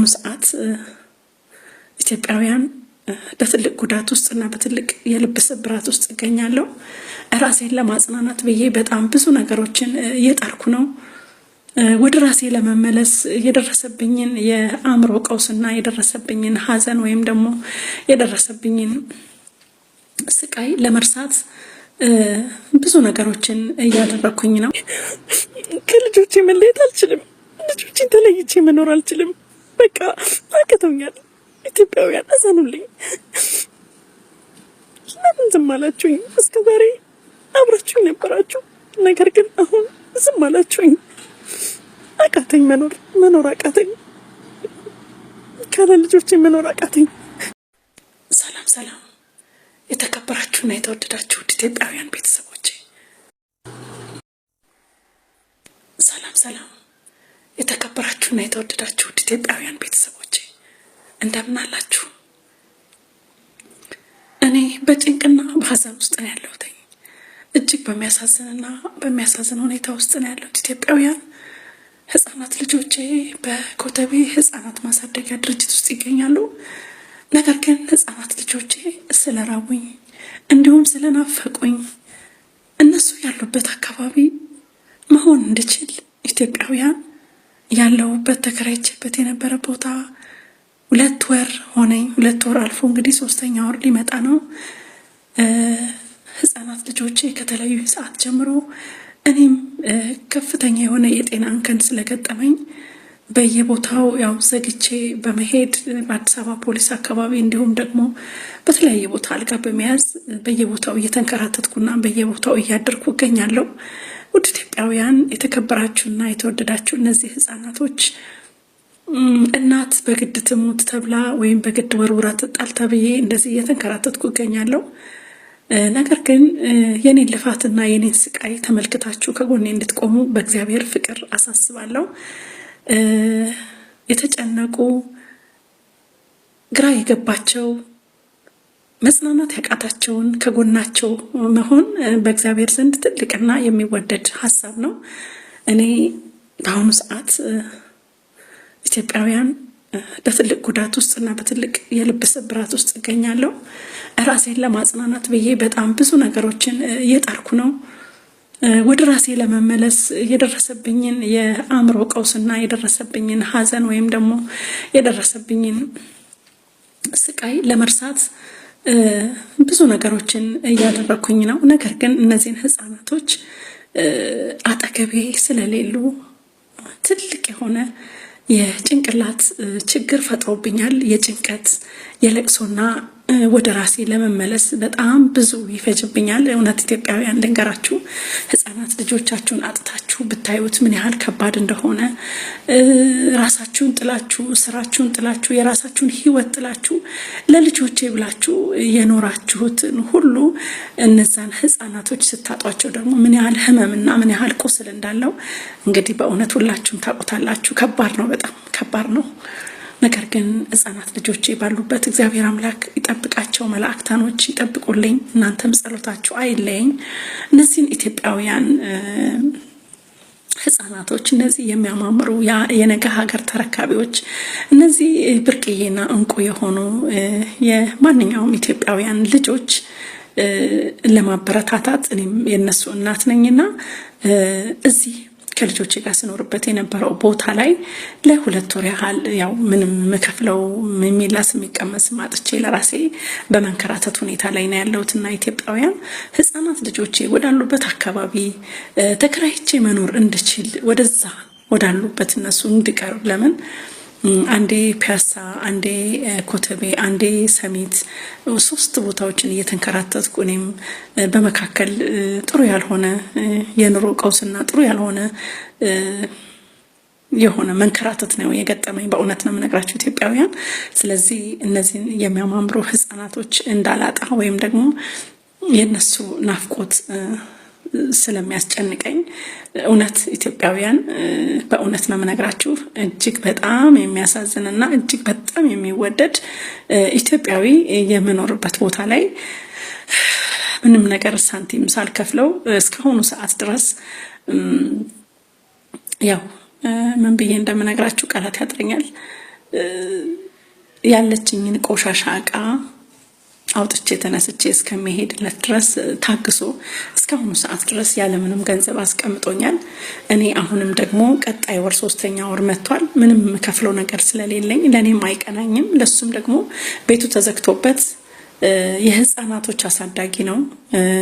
በአሁኑ ሰዓት ኢትዮጵያውያን በትልቅ ጉዳት ውስጥና በትልቅ የልብ ስብራት ውስጥ እገኛለሁ። ራሴን ለማጽናናት ብዬ በጣም ብዙ ነገሮችን እየጣርኩ ነው። ወደ ራሴ ለመመለስ የደረሰብኝን የአእምሮ ቀውስና የደረሰብኝን ሐዘን ወይም ደግሞ የደረሰብኝን ስቃይ ለመርሳት ብዙ ነገሮችን እያደረኩኝ ነው። ከልጆቼ መለየት አልችልም። ልጆቼን ተለይቼ መኖር አልችልም። በቃ አቅቶኛል። ኢትዮጵያውያን አዘኑልኝ። ለምን ዝም አላችሁኝ? እስከ ዛሬ አብራችሁኝ ነበራችሁ፣ ነገር ግን አሁን ዝም አላችሁኝ። አቃተኝ፣ መኖር አቃተኝ። ካለ ልጆቼ መኖር አቃተኝ። ሰላም የተከበራችሁና የተወደዳችሁ ኢትዮጵያውያን ቤተሰቦቼ፣ ሰላም የተከበራችሁና የተወደዳችሁ ኢትዮጵያውያን ቤተሰቦቼ እንደምን አላችሁ? እኔ በጭንቅና በሐዘን ውስጥ ነው ያለሁት። እጅግ በሚያሳዝን ሁኔታ ውስጥ ነው ያለሁት። ኢትዮጵያውያን ህፃናት ልጆቼ በኮተቤ ህፃናት ማሳደጊያ ድርጅት ውስጥ ይገኛሉ። ነገር ግን ህፃናት ልጆቼ ስለራቡኝ እንዲሁም ስለናፈቁኝ እነሱ ያሉበት አካባቢ መሆን እንድችል ኢትዮጵያውያን ያለሁበት ተከራይቼበት የነበረ ቦታ 2 ወር ሆነኝ። 2 ወር አልፎ እንግዲህ 3ኛ ወር ሊመጣ ነው። ህፃናት ልጆቼ ከተለያዩ ሰዓት ጀምሮ እኔም ከፍተኛ የሆነ የጤና እንከን ስለገጠመኝ በየቦታው ያው ዘግቼ በመሄድ በአዲስ አበባ ፖሊስ አካባቢ እንዲሁም ደግሞ በተለያየ ቦታ አልጋ በመያዝ በየቦታው እየተንከራተትኩና በየቦታው እያደርኩ እገኛለሁ። ውድ ኢትዮጵያውያን የተከበራችሁና የተወደዳችሁ እነዚህ ህፃናቶች እናት በግድ ትሙት ተብላ ወይም በግድ ወርውራ ትጣል ተብዬ እንደዚህ እየተንከራተትኩ እገኛለሁ። ነገር ግን የኔን ልፋትና የኔን ስቃይ ተመልክታችሁ ከጎኔ እንድትቆሙ በእግዚአብሔር ፍቅር አሳስባለሁ። የተጨነቁ ግራ የገባቸው መጽናናት ያቃታቸውን ከጎናቸው መሆን በእግዚአብሔር ዘንድ ትልቅና የሚወደድ ሀሳብ ነው። እኔ በአሁኑ ሰዓት ኢትዮጵያውያን በትልቅ ጉዳት ውስጥና በትልቅ የልብ ስብራት ውስጥ እገኛለሁ። ራሴን ለማጽናናት ብዬ በጣም ብዙ ነገሮችን እየጣርኩ ነው። ወደ ራሴ ለመመለስ የደረሰብኝን የአእምሮ ቀውስና የደረሰብኝን ሐዘን ወይም ደግሞ የደረሰብኝን ስቃይ ለመርሳት ብዙ ነገሮችን እያደረኩኝ ነው። ነገር ግን እነዚህን ህፃናቶች አጠገቤ ስለሌሉ ትልቅ የሆነ የጭንቅላት ችግር ፈጥሮብኛል። የጭንቀት የለቅሶና ወደ ራሴ ለመመለስ በጣም ብዙ ይፈጅብኛል። እውነት ኢትዮጵያውያን ልንገራችሁ፣ ህፃናት ልጆቻችሁን አጥታችሁ ብታዩት ምን ያህል ከባድ እንደሆነ፣ ራሳችሁን ጥላችሁ ስራችሁን ጥላችሁ የራሳችሁን ህይወት ጥላችሁ ለልጆቼ ብላችሁ የኖራችሁትን ሁሉ እነዛን ህፃናቶች ስታጧቸው ደግሞ ምን ያህል ህመምና ምን ያህል ቁስል እንዳለው እንግዲህ በእውነት ሁላችሁም ታውቁታላችሁ። ከባድ ነው፣ በጣም ከባድ ነው። ነገር ግን ህፃናት ልጆቼ ባሉበት እግዚአብሔር አምላክ ይጠብቃቸው፣ መላእክታኖች ይጠብቁልኝ። እናንተም ጸሎታችሁ አይለየኝ። እነዚህን ኢትዮጵያውያን ህፃናቶች፣ እነዚህ የሚያማምሩ የነገ ሀገር ተረካቢዎች፣ እነዚህ ብርቅዬና እንቁ የሆኑ የማንኛውም ኢትዮጵያውያን ልጆች ለማበረታታት እኔም የነሱ እናት ነኝና እዚህ ከልጆቼ ጋር ስኖርበት የነበረው ቦታ ላይ ለ2 ወር ያህል ያው ምንም መከፍለው የሚላስ የሚቀመስ ማጥቼ ለራሴ በመንከራተት ሁኔታ ላይ ነው ያለሁትና ኢትዮጵያውያን ህፃናት ልጆቼ ወዳሉበት አካባቢ ተከራይቼ መኖር እንድችል ወደዛ ወዳሉበት እነሱ እንድቀርብ ለምን አንዴ ፒያሳ፣ አንዴ ኮተቤ፣ አንዴ ሰሚት 3 ቦታዎችን እየተንከራተትኩ እኔም በመካከል ጥሩ ያልሆነ የኑሮ ቀውስና ጥሩ ያልሆነ የሆነ መንከራተት ነው የገጠመኝ። በእውነት ነው የምነግራችሁ ኢትዮጵያውያን። ስለዚህ እነዚህን የሚያማምሩ ህፃናቶች እንዳላጣ ወይም ደግሞ የነሱ ናፍቆት ስለሚያስጨንቀኝ እውነት ኢትዮጵያውያን በእውነት ነው የምነግራችሁ እጅግ በጣም የሚያሳዝንና እጅግ በጣም የሚወደድ ኢትዮጵያዊ የምኖርበት ቦታ ላይ ምንም ነገር ሳንቲም ሳልከፍለው እስካሁኑ ሰዓት ድረስ ያው ምን ብዬ እንደምነግራችሁ ቃላት ያጥረኛል። ያለችኝን ቆሻሻ እቃ አውጥቼ ተነስቼ እስከሚሄድለት ድረስ ታግሶ እስካሁኑ ሰዓት ድረስ ያለምንም ገንዘብ አስቀምጦኛል። እኔ አሁንም ደግሞ ቀጣይ ወር 3ኛ ወር መጥቷል። ምንም ከፍለው ነገር ስለሌለኝ ለኔም አይቀናኝም፣ ለሱም ደግሞ ቤቱ ተዘግቶበት የህፃናቶች አሳዳጊ ነው።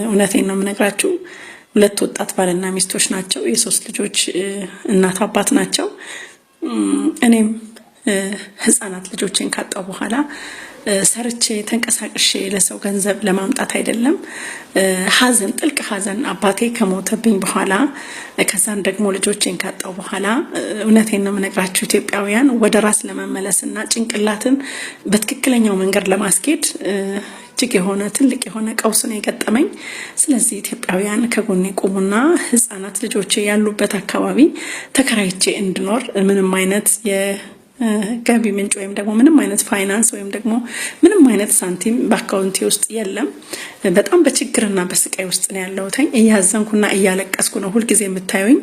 እውነቴን ነው የምነግራችሁ። 2 ወጣት ባልና ሚስቶች ናቸው። የ3 ልጆች እናት አባት ናቸው። እኔም ህፃናት ልጆችን ካጣው በኋላ ሰርቼ ተንቀሳቅሼ ለሰው ገንዘብ ለማምጣት አይደለም፣ ሀዘን ጥልቅ ሀዘን አባቴ ከሞተብኝ በኋላ ከዛን ደግሞ ልጆችን ካጣው በኋላ እውነቴን ነው የምነግራችሁ ኢትዮጵያውያን ወደ ራስ ለመመለስና ጭንቅላትን በትክክለኛው መንገድ ለማስኬድ እጅግ የሆነ ትልቅ የሆነ ቀውስ ነው የገጠመኝ። ስለዚህ ኢትዮጵያውያን ከጎኔ ቁሙና ህፃናት ልጆቼ ያሉበት አካባቢ ተከራይቼ እንድኖር ምንም አይነት ገቢ ምንጭ ወይም ደግሞ ምንም አይነት ፋይናንስ ወይም ደግሞ ምንም አይነት ሳንቲም በአካውንቴ ውስጥ የለም። በጣም በችግርና በስቃይ ውስጥ ነው ያለሁት። እያዘንኩና እያለቀስኩ ነው ሁልጊዜ የምታዩኝ።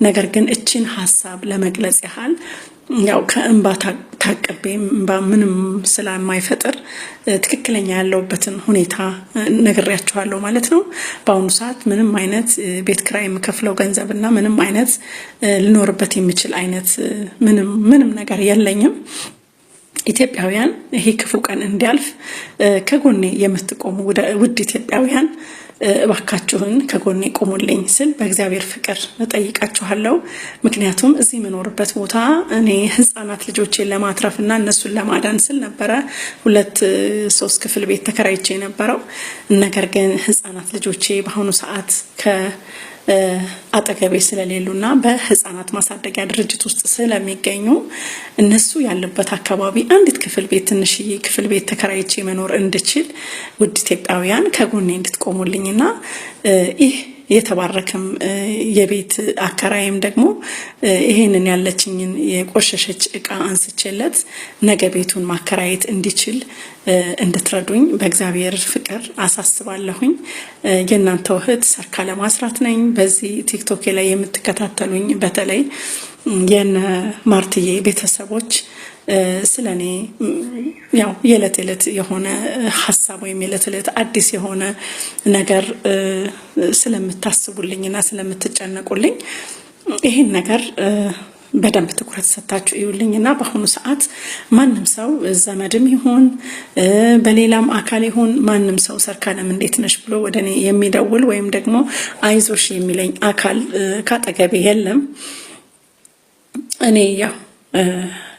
ነገር ግን እቺን ሀሳብ ለመግለጽ ያህል ያው ከእንባ ታቅቤ እንባ ምንም ስለማይፈጥር ትክክለኛ ያለውበትን ሁኔታ ነግሬያችኋለሁ ማለት ነው። በአሁኑ ሰዓት ምንም አይነት ቤት ኪራይ የምከፍለው ገንዘብና ምንም አይነት ልኖርበት የሚችል አይነት ምንም ነገር የለኝም። ኢትዮጵያውያን ይሄ ክፉ ቀን እንዲያልፍ ከጎኔ የምትቆሙ ውድ ኢትዮጵያውያን እባካችሁን ከጎኔ ቆሙልኝ ስል በእግዚአብሔር ፍቅር እጠይቃችኋለሁ። ምክንያቱም እዚህ የምኖርበት ቦታ እኔ ህፃናት ልጆቼን ለማትረፍና እነሱን ለማዳን ስል ነበረ 2-3 ክፍል ቤት ተከራይቼ የነበረው። ነገር ግን ህፃናት ልጆቼ በአሁኑ ሰዓት አጠገቤ ስለሌሉና በህፃናት ማሳደጊያ ድርጅት ውስጥ ስለሚገኙ እነሱ ያለበት አካባቢ አንዲት ክፍል ቤት ትንሽዬ ክፍል ቤት ተከራይቼ መኖር እንድችል ውድ ኢትዮጵያውያን ከጎኔ እንድትቆሙልኝና ይህ የተባረከም የቤት አከራይም ደግሞ ይሄንን ያለችኝን የቆሸሸች እቃ አንስቼለት ነገ ቤቱን ማከራየት እንዲችል እንድትረዱኝ በእግዚአብሔር ፍቅር አሳስባለሁኝ። የእናንተው እህት ሰርካለም አስራት ነኝ። በዚህ ቲክቶክ ላይ የምትከታተሉኝ በተለይ የነ ማርትዬ ቤተሰቦች ስለኔ ያው የዕለት ዕለት የሆነ ሐሳብ ወይም የዕለት ዕለት አዲስ የሆነ ነገር ስለምታስቡልኝና ስለምትጨነቁልኝ ይሄን ነገር በደንብ ትኩረት ሰጣችሁ ይውልኝና በአሁኑ ሰዓት ማንም ሰው ዘመድም ይሁን በሌላም አካል ይሁን ማንም ሰው ሰርካለም እንዴት ነሽ ብሎ ወደኔ የሚደውል ወይም ደግሞ አይዞሽ የሚለኝ አካል ካጠገቤ የለም። እኔ ያው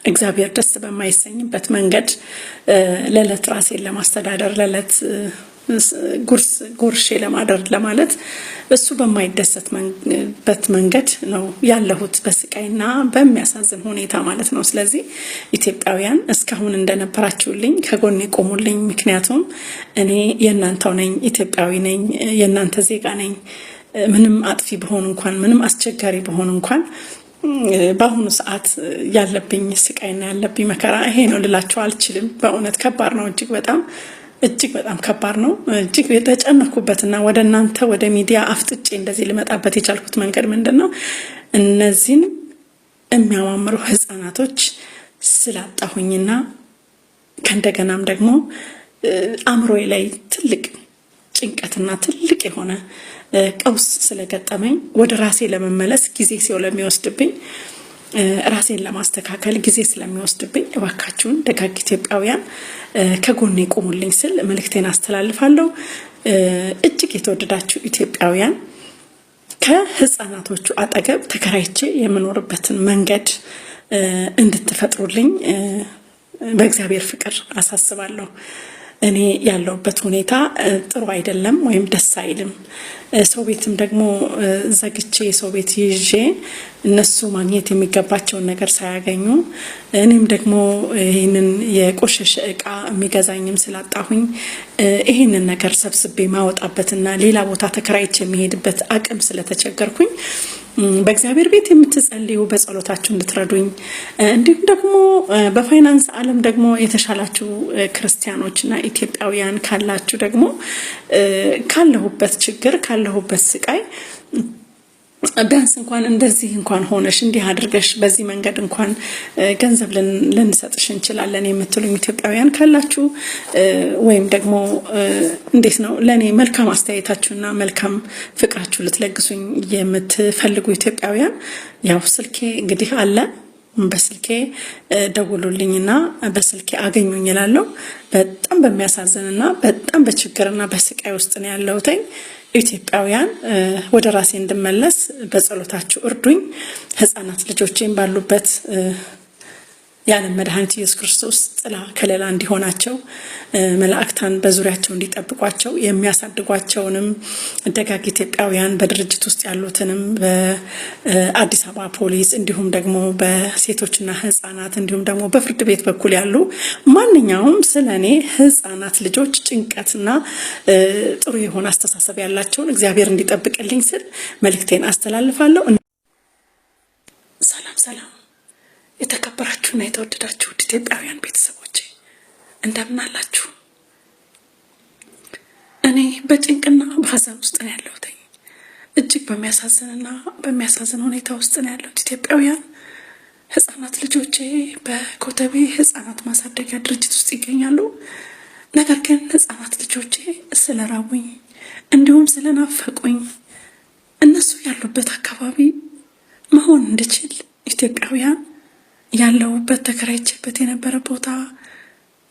እግዚአብሔር ደስ በማይሰኝበት መንገድ ለዕለት ራሴን ለማስተዳደር ለዕለት ጉርሼ ለማደር ለማለት እሱ በማይደሰትበት መንገድ ነው ያለሁት፣ በስቃይና በሚያሳዝን ሁኔታ ማለት ነው። ስለዚህ ኢትዮጵያውያን እስካሁን እንደነበራችሁልኝ ከጎኔ ቆሙልኝ። ምክንያቱም እኔ የእናንተው ነኝ፣ ኢትዮጵያዊ ነኝ፣ የእናንተ ዜጋ ነኝ። ምንም አጥፊ በሆኑ እንኳን ምንም አስቸጋሪ በሆኑ እንኳን በአሁኑ ሰዓት ያለብኝ ስቃይና ያለብኝ መከራ ይሄ ነው ልላችሁ አልችልም። በእውነት ከባድ ነው፣ እጅግ በጣም ከባድ ነው። እጅግ የተጨነኩበትና ወደ እናንተ ወደ ሚዲያ አፍጥጬ እንደዚህ ልመጣበት የቻልኩት መንገድ ምንድነው? እነዚህን የሚያማምሩ ህፃናቶች ስላጣሁኝና ከእንደገናም ደግሞ አእምሮዬ ላይ ትልቅ ጭንቀትና ትልቅ የሆነ ቀውስ ስለገጠመኝ ወደ ራሴ ለመመለስ ጊዜ ስለሚወስድብኝ ራሴን ለማስተካከል ጊዜ ስለሚወስድብኝ እባካችሁን ደጋግ ኢትዮጵያውያን ከጎኔ ቆሙልኝ ስል መልእክቴን አስተላልፋለሁ። እጅግ የተወደዳችሁ ኢትዮጵያውያን ከህፃናቶቹ አጠገብ ተከራይቼ የምኖርበትን መንገድ እንድትፈጥሩልኝ በእግዚአብሔር ፍቅር አሳስባለሁ። እኔ ያለውበት ሁኔታ ጥሩ አይደለም ወይም ደስ አይልም። ሰው ቤትም ደግሞ ዘግቼ ሰው ቤት ይዤ እነሱ ማግኘት የሚገባቸውን ነገር ሳያገኙ እኔም ደግሞ ይሄንን የቆሸሸ እቃ የሚገዛኝም ስላጣሁኝ ይሄንን ነገር ሰብስቤ ማወጣበትና ሌላ ቦታ ተከራይቼ የሚሄድበት አቅም ስለተቸገርኩኝ በእግዚአብሔር ቤት የምትጸልዩ በጸሎታችሁ እንድትረዱኝ እንዲሁም ደግሞ በፋይናንስ ዓለም ደግሞ የተሻላችሁ ክርስቲያኖችና ኢትዮጵያውያን ካላችሁ ደግሞ ካለሁበት ችግር ካለሁበት ስቃይ ቢያንስ እንኳን እንደዚህ እንኳን ሆነሽ እንዲህ አድርገሽ በዚህ መንገድ እንኳን ገንዘብ ልንሰጥሽ እንችላለን የምትሉኝ ኢትዮጵያውያን ካላችሁ ወይም ደግሞ እንዴት ነው ለኔ መልካም አስተያየታችሁና መልካም ፍቅራችሁ ልትለግሱኝ የምትፈልጉ ኢትዮጵያውያን ያው ስልኬ እንግዲህ አለ በስልኬ ደውሉልኝና በስልኬ አገኙኝ እላለሁ። በጣም በሚያሳዝንና በጣም በችግርና በስቃይ ውስጥ ነው ያለሁት። ኢትዮጵያውያን ወደ ራሴ እንድመለስ በጸሎታችሁ እርዱኝ። ህፃናት ልጆቼን ባሉበት የዓለም መድኃኒት ኢየሱስ ክርስቶስ ጥላ ከለላ እንዲሆናቸው መላእክታን በዙሪያቸው እንዲጠብቋቸው የሚያሳድጓቸውንም ደጋግ ኢትዮጵያውያን በድርጅት ውስጥ ያሉትንም በአዲስ አበባ ፖሊስ እንዲሁም ደግሞ በሴቶችና ህፃናት እንዲሁም ደግሞ በፍርድ ቤት በኩል ያሉ ማንኛውም ስለኔ ህፃናት ልጆች ጭንቀትና ጥሩ የሆነ አስተሳሰብ ያላቸውን እግዚአብሔር እንዲጠብቅልኝ ስል መልእክቴን አስተላልፋለሁ። ሰላም ሰላም። የተከበራችሁና የተወደዳችሁ ኢትዮጵያውያን ቤተሰቦቼ እንደምን አላችሁ? እኔ በጭንቅና በሀዘን ውስጥ ነው ያለሁት። እጅግ በሚያሳዝን ሁኔታ ውስጥ ነው ያለሁት። ኢትዮጵያውያን ህፃናት ልጆቼ በኮተቤ ህፃናት ማሳደጊያ ድርጅት ውስጥ ይገኛሉ። ነገር ግን ህፃናት ልጆቼ ስለራቡኝ እንዲሁም ስለናፈቁኝ እነሱ ያሉበት አካባቢ መሆን እንድችል ኢትዮጵያውያን ያለውበት ተከራይቼበት የነበረ ቦታ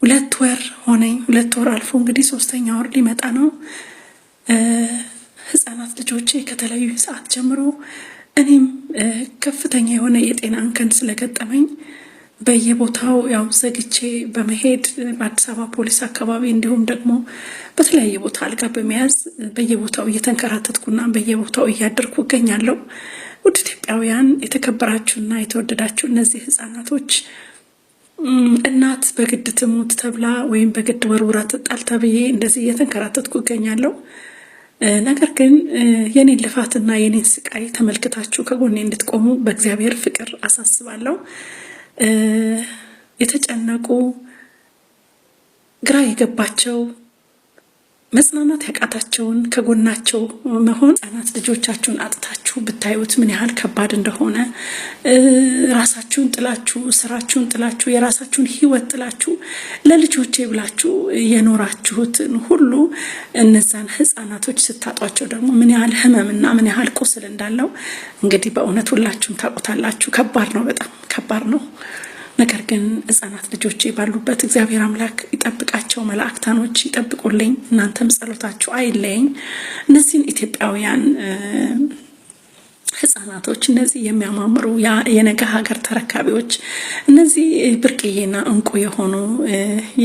2 ወር ሆነኝ። 2 ወር አልፎ እንግዲህ 3ኛ ወር ሊመጣ ነው። ህፃናት ልጆቼ ከተለያዩ ሰዓት ጀምሮ እኔም ከፍተኛ የሆነ የጤና እንከን ስለገጠመኝ በየቦታው ያው ዘግቼ በመሄድ በአዲስ አበባ ፖሊስ አካባቢ እንዲሁም ደግሞ በተለያየ ቦታ አልጋ በመያዝ በየቦታው እየተንከራተትኩና በየቦታው እያደርኩ እገኛለሁ። ውድ ኢትዮጵያውያን የተከበራችሁና የተወደዳችሁ እነዚህ ህፃናቶች እናት በግድ ትሙት ተብላ ወይም በግድ ወርውራ ትጣል ተብዬ እንደዚህ እየተንከራተትኩ እገኛለሁ። ነገር ግን የኔን ልፋትና የኔን ስቃይ ተመልክታችሁ ከጎኔ እንድትቆሙ በእግዚአብሔር ፍቅር አሳስባለሁ። የተጨነቁ ግራ የገባቸው መጽናናት ያቃታቸውን ከጎናቸው መሆን ህፃናት ልጆቻችሁን አጥታችሁ ብታዩት ምን ያህል ከባድ እንደሆነ ራሳችሁን ጥላችሁ ስራችሁን ጥላችሁ የራሳችሁን ህይወት ጥላችሁ ለልጆቼ ብላችሁ የኖራችሁትን ሁሉ እነዛን ህፃናቶች ስታጧቸው ደግሞ ምን ያህል ህመምና ምን ያህል ቁስል እንዳለው እንግዲህ በእውነት ሁላችሁም ታውቁታላችሁ። ከባድ ነው፣ በጣም ከባድ ነው። ነገር ግን ህፃናት ልጆቼ ባሉበት እግዚአብሔር አምላክ ይጠብቃቸው፣ መላእክታኖች ይጠብቁልኝ። እናንተም ጸሎታችሁ አይለየኝ። እነዚህን ኢትዮጵያውያን ህፃናቶች እነዚህ የሚያማምሩ የነገ ሀገር ተረካቢዎች እነዚህ ብርቅዬና እንቁ የሆኑ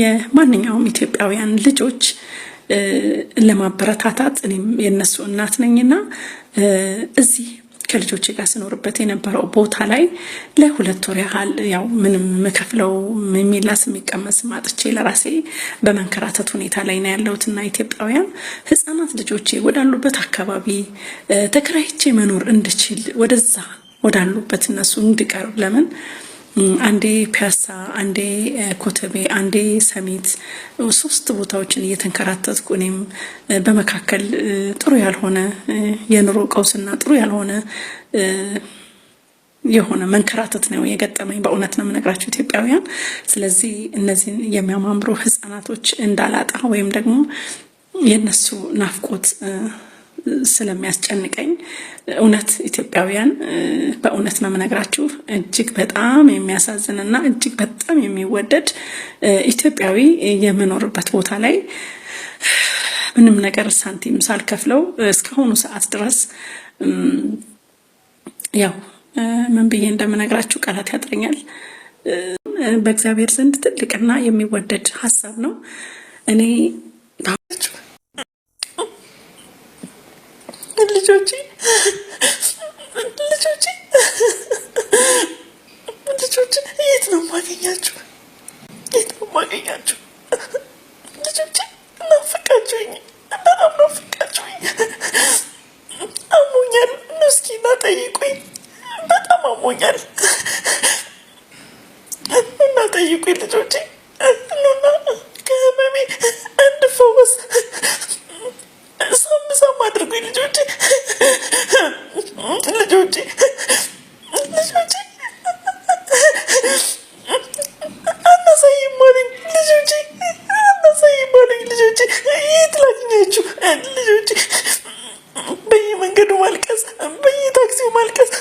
የማንኛውም ኢትዮጵያውያን ልጆች ለማበረታታት እኔም የነሱ እናት ነኝና እዚህ ከልጆቼ ጋር ስኖርበት የነበረው ቦታ ላይ ለ2 ወር ያህል ያው ምንም መከፍለው የሚላስ የሚቀመስ ማጥቼ ለራሴ በመንከራተት ሁኔታ ላይ ነው ያለሁትና ኢትዮጵያውያን ህፃናት ልጆቼ ወዳሉበት አካባቢ ተከራይቼ መኖር እንድችል ወደዛ ወዳሉበት እነሱ እንድቀርብ ለምን አንዴ ፒያሳ፣ አንዴ ኮተቤ፣ አንዴ ሰሚት 3 ቦታዎችን እየተንከራተትኩ እኔም በመካከል ጥሩ ያልሆነ የኑሮ ቀውስና ጥሩ ያልሆነ የሆነ መንከራተት ነው የገጠመኝ። በእውነት ነው የምነግራችሁ ኢትዮጵያውያን። ስለዚህ እነዚህን የሚያማምሩ ህፃናቶች እንዳላጣ ወይም ደግሞ የነሱ ናፍቆት ስለሚያስጨንቀኝ እውነት ኢትዮጵያውያን በእውነት ነው የምነግራችሁ እጅግ በጣም የሚያሳዝንና እጅግ በጣም የሚወደድ ኢትዮጵያዊ የምኖርበት ቦታ ላይ ምንም ነገር ሳንቲም ሳልከፍለው እስካሁኑ ሰዓት ድረስ ያው ምን ብዬ እንደምነግራችሁ ቃላት ያጥረኛል። በእግዚአብሔር ዘንድ ትልቅና የሚወደድ ሀሳብ ነው። እኔ ልጆቼ የት ነው የማገኛችሁ? ልጆቼ ናፍቃችሁኝ፣ በጣም ናፍቃችሁኝ። አሞኛል፣ እስኪ ና ጠይቁኝ። በጣም አሞኛል እና ጠይቁኝ ልጆቼ። ኑና ከህመሜ እንድፈወስ ሳም አድርጉኝ ልጆቼ። ልጆቼ በየመንገዱ ማልቀስ፣ በየታክሲው ማልቀስ፣